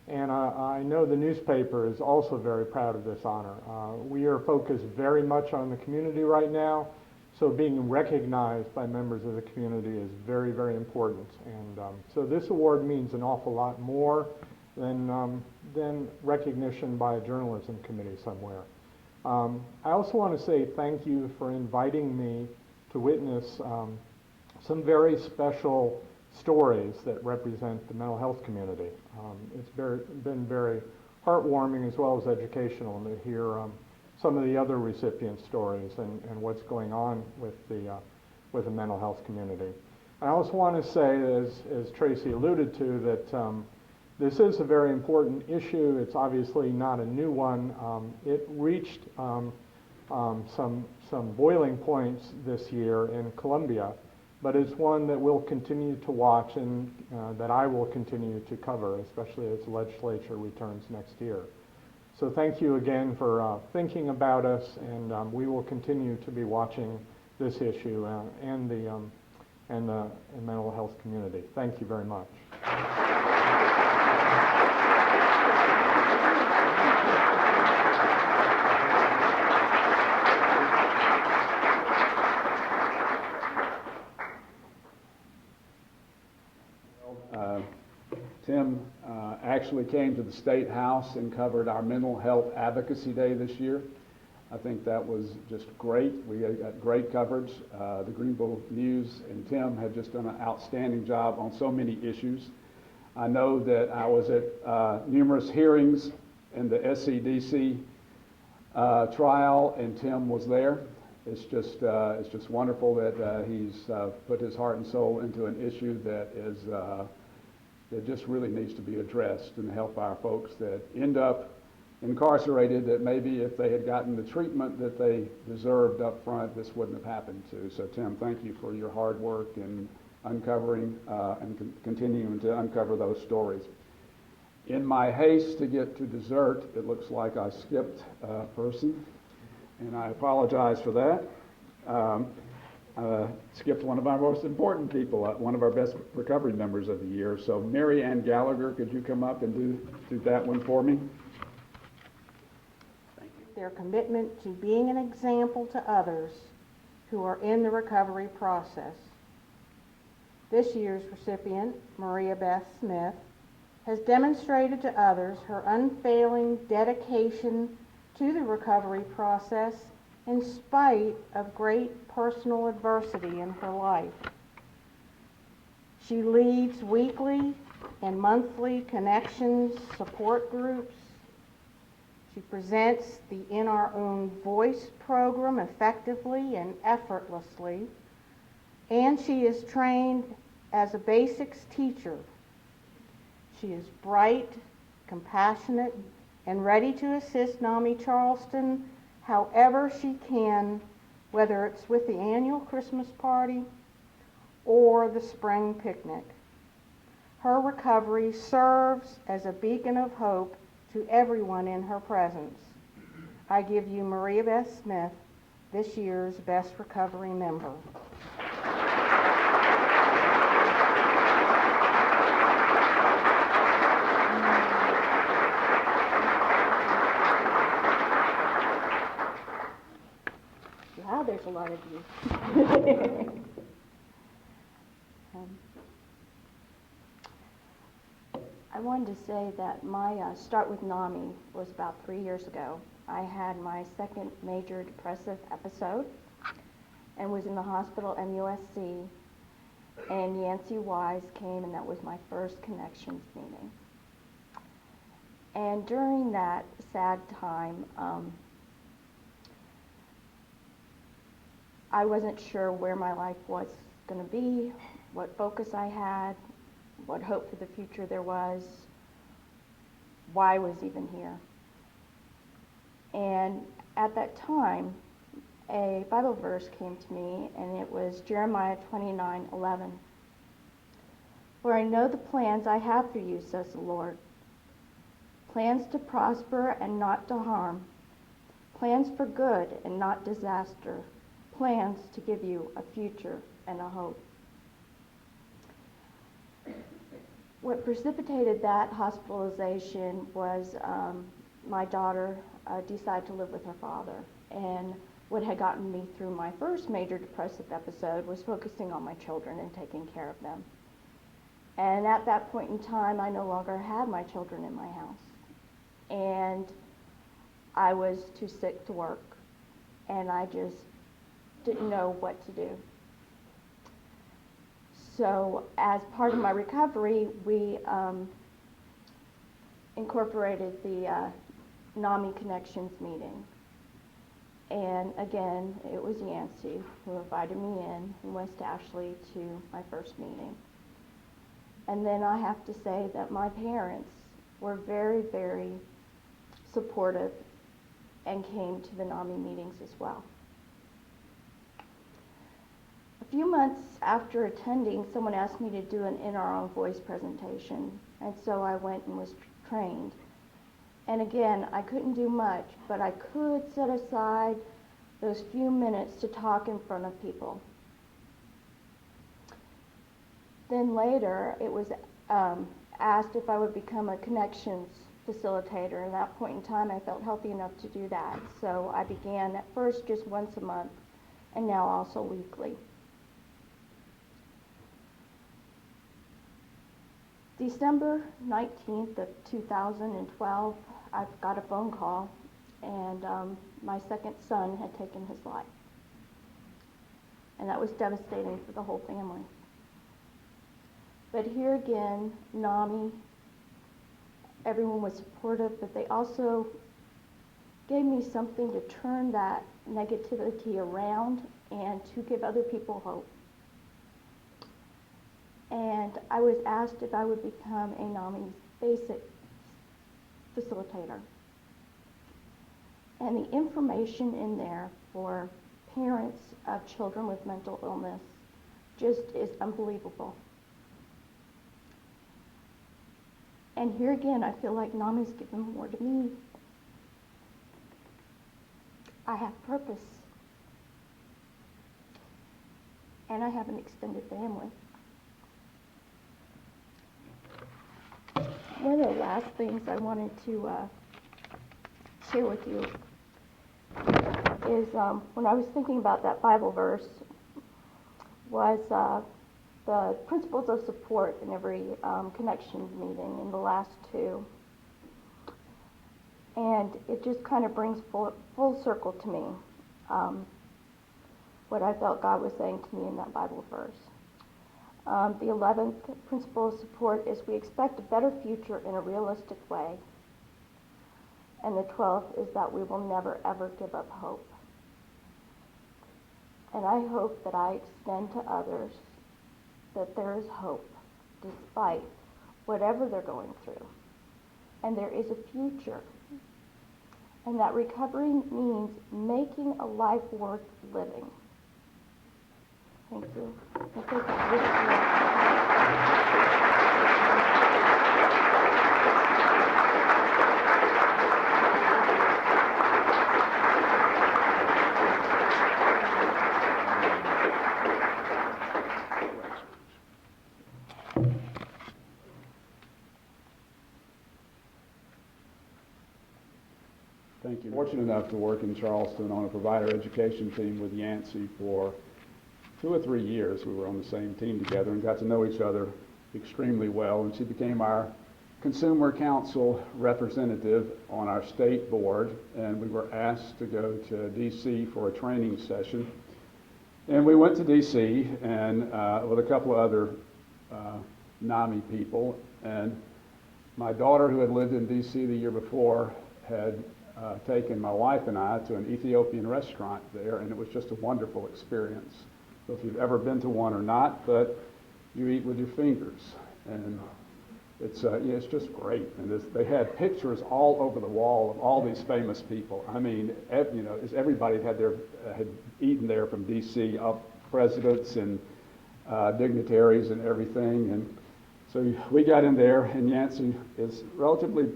Speaker 14: and I know the newspaper is also very proud of this honor. We are focused very much on the community right now, so being recognized by members of the community is very, very important. And so this award means an awful lot more than recognition by a journalism committee somewhere. I also want to say thank you for inviting me to witness some very special stories that represent the mental health community. It's been very heartwarming as well as educational to hear some of the other recipient stories and what's going on with the mental health community. I also want to say, as Tracy alluded to, that this is a very important issue. It's obviously not a new one. It reached some boiling points this year in Columbia, but it's one that we'll continue to watch and that I will continue to cover, especially as the legislature returns next year. So thank you again for thinking about us, and we will continue to be watching this issue and the mental health community. Thank you very much.
Speaker 1: Tim actually came to the State House and covered our Mental Health Advocacy Day this year. I think that was just great. We got great coverage. The Greenville News and Tim have just done an outstanding job on so many issues. I know that I was at numerous hearings in the SCDC trial, and Tim was there. It's just wonderful that he's put his heart and soul into an issue that is that just really needs to be addressed and help our folks that end up incarcerated, that maybe if they had gotten the treatment that they deserved up front, this wouldn't have happened to. So Tim, thank you for your hard work in uncovering and continuing to uncover those stories. In my haste to get to dessert, it looks like I skipped a person, and I apologize for that. Skipped one of our most important people, one of our best recovery members of the year. So Mary Ann Gallagher, could you come up and do that one for me? Thank you.
Speaker 11: Their commitment to being an example to others who are in the recovery process. This year's recipient, Maria Beth Smith, has demonstrated to others her unfailing dedication to the recovery process in spite of great personal adversity in her life. She leads weekly and monthly connections support groups. She presents the In Our Own Voice program effectively and effortlessly, and she is trained as a basics teacher. She is bright, compassionate, and ready to assist NAMI Charleston however she can, whether it's with the annual Christmas party or the spring picnic. Her recovery serves as a beacon of hope to everyone in her presence. I give you Maria Beth Smith, this year's Best Recovery Member.
Speaker 10: Wow, there's a lot of you. I wanted to say that my start with NAMI was about 3 years ago,
Speaker 15: I had my second major depressive episode and was in the hospital at MUSC, and Yancey Wise came, and that was my first connections meeting. And during that sad time, I wasn't sure where my life was going to be, what focus I had, what hope for the future there was, why I was even here. And at that time, a Bible verse came to me, and it was Jeremiah 29:11. For I know the plans I have for you, says the Lord. Plans to prosper and not to harm. Plans for good and not disaster. Plans to give you a future and a hope. What precipitated that hospitalization was my daughter decided to live with her father. And what had gotten me through my first major depressive episode was focusing on my children and taking care of them. And at that point in time, I no longer had my children in my house. And I was too sick to work. And I just didn't know what to do. So as part of my recovery, we incorporated the NAMI Connections meeting. And again, it was Yancey who invited me in, and West Ashley to my first meeting. And then I have to say that my parents were very, very supportive and came to the NAMI meetings as well. A few months after attending, someone asked me to do an In Our Own Voice presentation, and so I went and was trained. And again, I couldn't do much, but I could set aside those few minutes to talk in front of people. Then later, it was asked if I would become a connections facilitator. At that point in time, I felt healthy enough to do that. So I began at first just once a month, and now also weekly. December 19th of 2012, I got a phone call, and my second son had taken his life. And that was devastating for the whole family. But here again, NAMI, everyone was supportive, but they also gave me something to turn that negativity around and to give other people hope. And I was asked if I would become a NAMI basic facilitator. And the information in there for parents of children with mental illness just is unbelievable. And here again, I feel like NAMI's given more to me. I have purpose. And I have an extended family. One of the last things I wanted to share with you is when I was thinking about that Bible verse was the principles of support in every connections meeting in the last two. And it just kind of brings full circle to me what I felt God was saying to me in that Bible verse. The 11th principle of support is we expect a better future in a realistic way. And the 12th is that we will never ever give up hope. And I hope that I extend to others that there is hope despite whatever they're going through. And there is a future. And that recovery means making a life worth living. Thank you.
Speaker 1: Thank you. Fortunate enough to work in Charleston on a provider education team with Yancey for 2 or 3 years. We were on the same team together and got to know each other extremely well, and she became our Consumer Council representative on our state board, and we were asked to go to DC for a training session. And we went to DC and with a couple of other NAMI people, and my daughter, who had lived in DC the year before, had taken my wife and I to an Ethiopian restaurant there, and it was just a wonderful experience. So if you've ever been to one or not, but you eat with your fingers, and it's just great. And they had pictures all over the wall of all these famous people. I mean, everybody had eaten there from DC, up presidents and dignitaries and everything. And so we got in there, and Yancey is relatively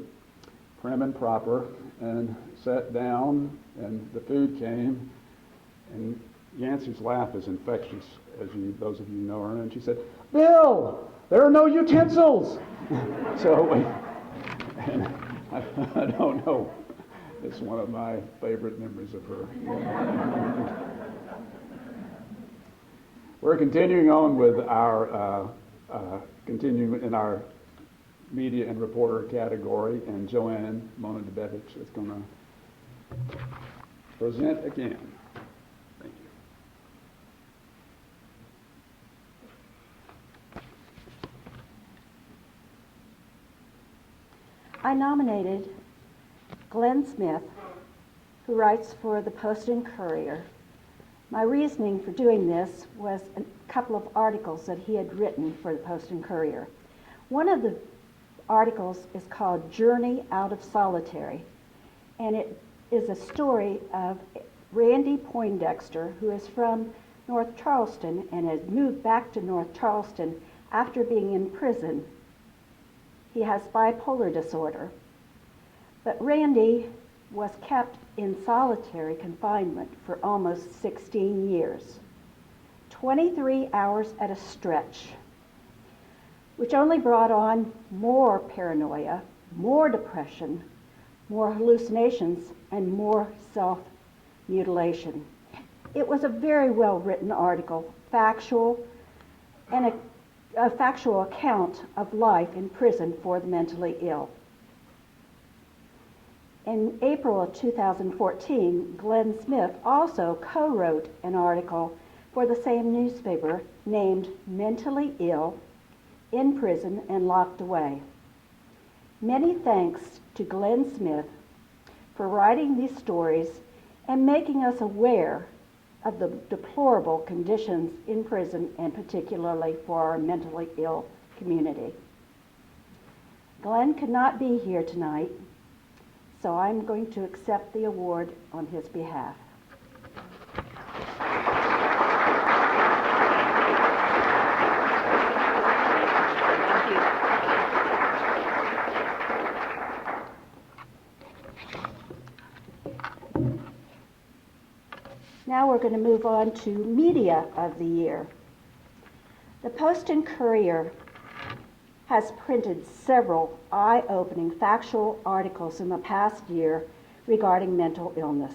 Speaker 1: prim and proper, and sat down, and the food came, and Yancey's laugh is infectious, as those of you know her, and she said, "Bill, there are no utensils." So and I don't know. It's one of my favorite memories of her. We're continuing on with our continuing in our media and reporter category, and Joanne Monadebevich is going to present again. Thank you.
Speaker 10: I nominated Glenn Smith, who writes for the Post and Courier. My reasoning for doing this was a couple of articles that he had written for the Post and Courier. One of the articles is called Journey Out of Solitary, and it is a story of Randy Poindexter, who is from North Charleston and has moved back to North Charleston after being in prison. He has bipolar disorder. But Randy was kept in solitary confinement for almost 16 years, 23 hours at a stretch, which only brought on more paranoia, more depression, more hallucinations, and more self-mutilation. It was a very well-written article, factual, and a factual account of life in prison for the mentally ill. In April of 2014, Glenn Smith also co-wrote an article for the same newspaper named Mentally Ill, in Prison and Locked Away. Many thanks to Glenn Smith for writing these stories and making us aware of the deplorable conditions in prison, and particularly for our mentally ill community. Glenn could not be here tonight, so I'm going to accept the award on his behalf. Now we're going to move on to Media of the Year. The Post and Courier has printed several eye-opening factual articles in the past year regarding mental illness.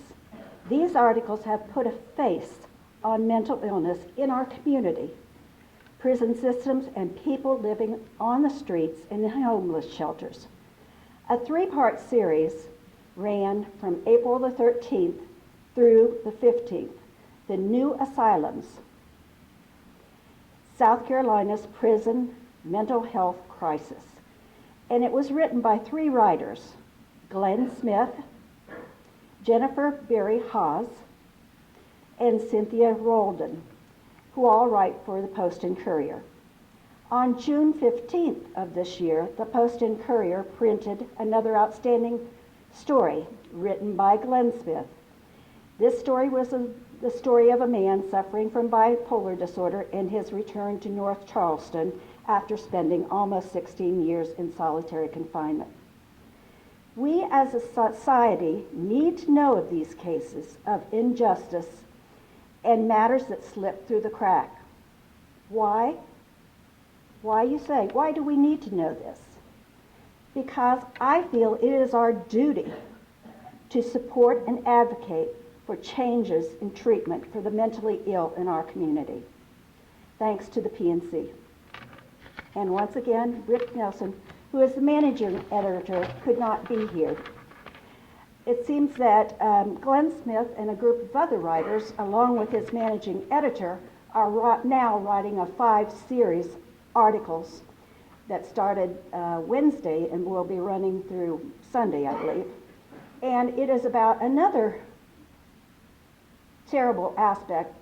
Speaker 10: These articles have put a face on mental illness in our community, prison systems, and people living on the streets and in homeless shelters. A three-part series ran from April the 13th through the 15th, The New Asylums, South Carolina's Prison Mental Health Crisis. And it was written by three writers, Glenn Smith, Jennifer Berry Haas, and Cynthia Roldan, who all write for the Post and Courier. On June 15th of this year, the Post and Courier printed another outstanding story written by Glenn Smith. This story was the story of a man suffering from bipolar disorder and his return to North Charleston after spending almost 16 years in solitary confinement. We as a society need to know of these cases of injustice and matters that slip through the crack. Why? Why, you say? Why do we need to know this? Because I feel it is our duty to support and advocate for changes in treatment for the mentally ill in our community. Thanks to the PNC. And once again, Rick Nelson, who is the managing editor, could not be here. It seems that Glenn Smith and a group of other writers, along with his managing editor, are now writing a 5-series articles that started Wednesday and will be running through Sunday, I believe. And it is about another terrible aspect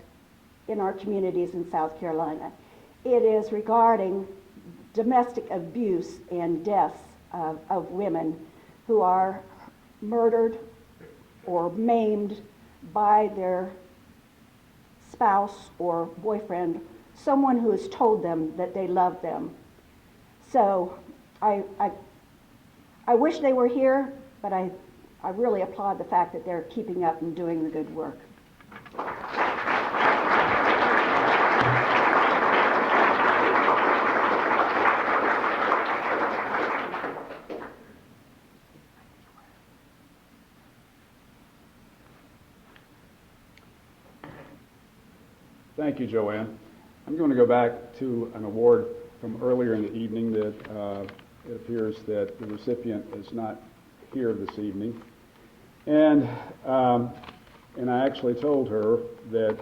Speaker 10: in our communities in South Carolina. It is regarding domestic abuse and deaths of women who are murdered or maimed by their spouse or boyfriend, someone who has told them that they love them. So I wish they were here, but I really applaud the fact that they're keeping up and doing the good work.
Speaker 1: Thank you, Joanne. I'm going to go back to an award from earlier in the evening that it appears that the recipient is not here this evening. And I actually told her that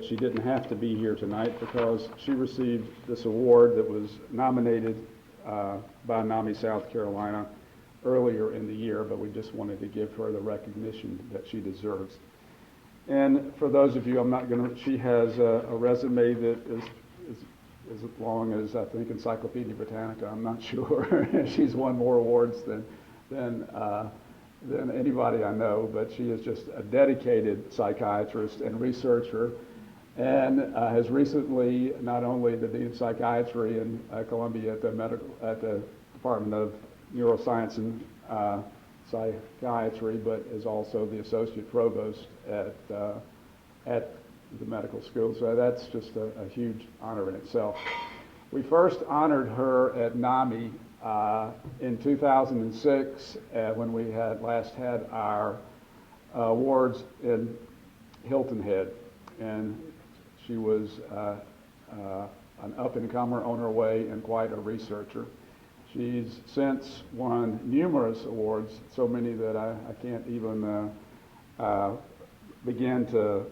Speaker 1: she didn't have to be here tonight because she received this award that was nominated by NAMI South Carolina earlier in the year, but we just wanted to give her the recognition that she deserves. And for those of you, I'm not going to, she has a resume that is as long as, I think, Encyclopedia Britannica. I'm not sure. She's won more awards than anybody I know, but she is just a dedicated psychiatrist and researcher, and has recently not only the Dean of Psychiatry in Columbia at the Department of Neuroscience and Psychiatry, but is also the Associate Provost at the medical school. So that's just a huge honor in itself. We first honored her at NAMI in 2006 when we had last had our awards in Hilton Head, and she was an up-and-comer on her way and quite a researcher. She's since won numerous awards, so many that I can't even begin to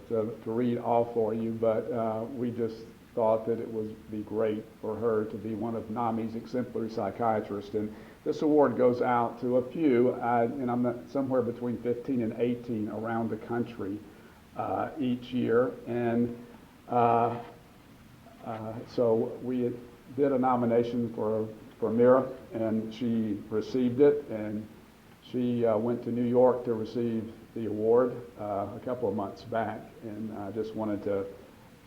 Speaker 1: read off for you, but we just thought that it would be great for her to be one of NAMI's exemplary psychiatrists. And this award goes out to a few, and I'm somewhere between 15 and 18 around the country each year. And so we did a nomination for Mira, and she received it, and she went to New York to receive the award a couple of months back, and I just wanted to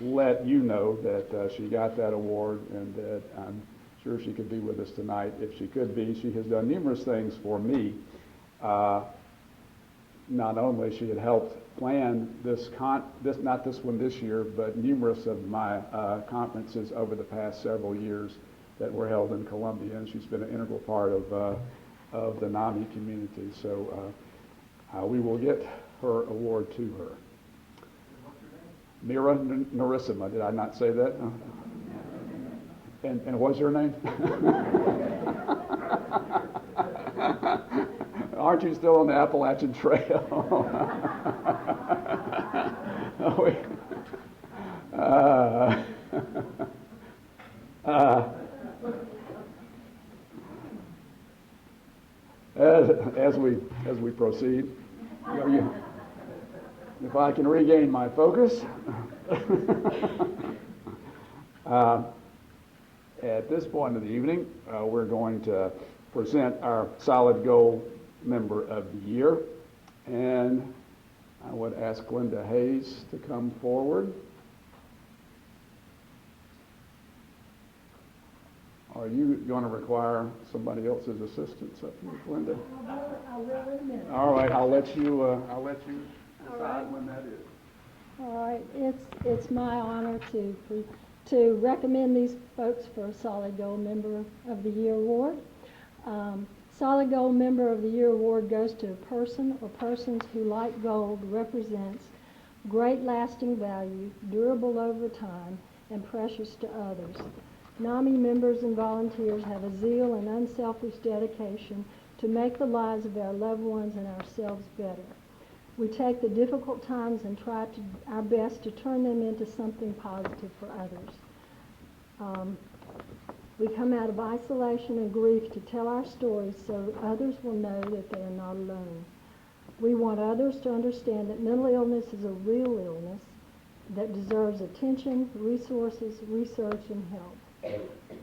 Speaker 1: let you know that she got that award, and that I'm sure she could be with us tonight if she could be. She has done numerous things for me. Not only she had helped plan not this one this year, but numerous of my conferences over the past several years that were held in Columbia, and she's been an integral part of the NAMI community. So we will get her award to her. Mira Narissima, did I not say that? And what's her name? Aren't you still on the Appalachian Trail? As we proceed, if I can regain my focus. At this point of the evening, we're going to present our Solid Gold Member of the Year, and I would ask Linda Hayes to come forward. Are you going to require somebody else's assistance up here, Linda?
Speaker 3: I will in a minute.
Speaker 1: All right, I'll let you decide when that is.
Speaker 16: All right, it's my honor to recommend these folks for a Solid Gold Member of the Year award. Solid Gold Member of the Year award goes to a person or persons who, like gold, represents great lasting value, durable over time, and precious to others. NAMI members and volunteers have a zeal and unselfish dedication to make the lives of our loved ones and ourselves better. We take the difficult times and try our best to turn them into something positive for others. We come out of isolation and grief to tell our stories so others will know that they are not alone. We want others to understand that mental illness is a real illness that deserves attention, resources, research, and help.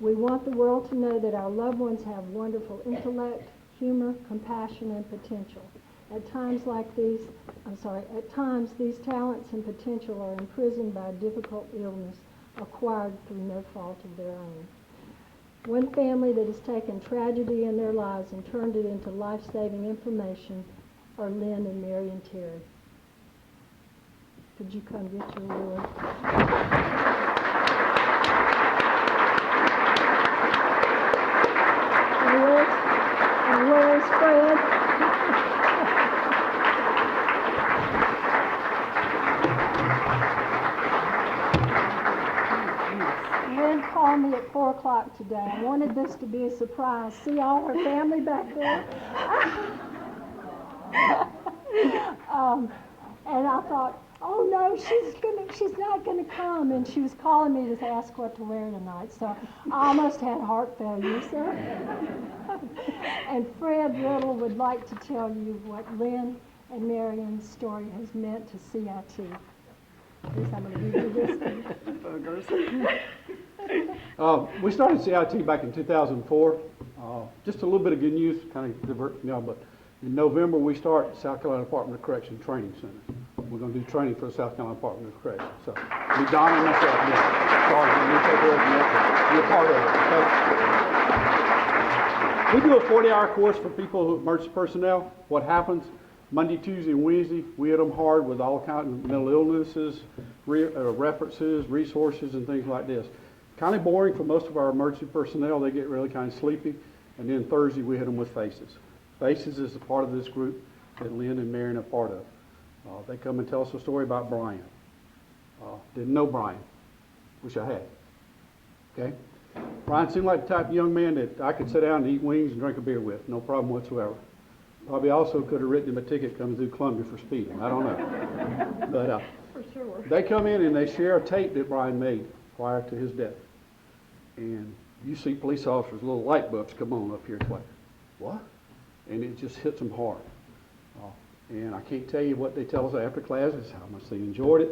Speaker 16: We want the world to know that our loved ones have wonderful intellect, humor, compassion, and potential. At times these talents and potential are imprisoned by a difficult illness acquired through no fault of their own. One family that has taken tragedy in their lives and turned it into life-saving information are Lynn and Mary and Terry. Could you come get your award? And where's Fred? Lynn called me at 4 o'clock today. I wanted this to be a surprise. See all her family back there? And I thought, oh no, she's not gonna come. And she was calling me to ask what to wear tonight. So I almost had heart failure, sir. And Fred Riddle would like to tell you what Lynn and Marion's story has meant to CIT. At least I'm going to give you this.
Speaker 17: We started CIT back in 2004. Just a little bit of good news, kind of divert, but in November we start South Carolina Department of Correction Training Center. We're going to do training for the South Carolina Department of Correction. So, be Donna and myself, sorry, we take care of you. You're part of it. Okay? We do a 40-hour course for people, emergency personnel. What happens? Monday, Tuesday, and Wednesday, we hit them hard with all kinds of mental illnesses, references, resources, and things like this. Kind of boring for most of our emergency personnel. They get really kind of sleepy. And then Thursday, we hit them with FACES. FACES is a part of this group that Lynn and Marion are part of. They come and tell us a story about Brian. Didn't know Brian. Wish I had. Okay? Brian seemed like the type of young man that I could sit down and eat wings and drink a beer with. No problem whatsoever. Probably also could have written him a ticket coming through Columbia for speeding. I don't know. But
Speaker 16: for sure.
Speaker 17: They come in and they share a tape that Brian made prior to his death. And you see police officers, little light bulbs come on up here. It's like, what? And it just hits them hard. And I can't tell you what they tell us after classes, how much they enjoyed it.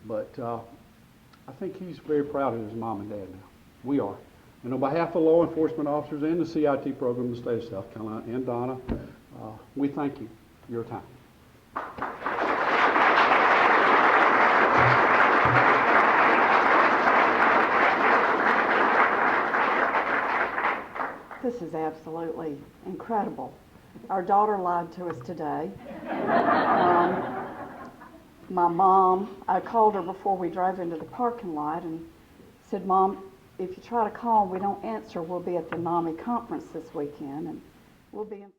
Speaker 17: But I think he's very proud of his mom and dad now. We are. And on behalf of the law enforcement officers and the CIT program in the state of South Carolina and Donna, we thank you for your time.
Speaker 10: This is absolutely incredible. Our daughter lied to us today. My mom, I called her before we drove into the parking lot and said, Mom, if you try to call and we don't answer, we'll be at the NAMI conference this weekend and we'll be in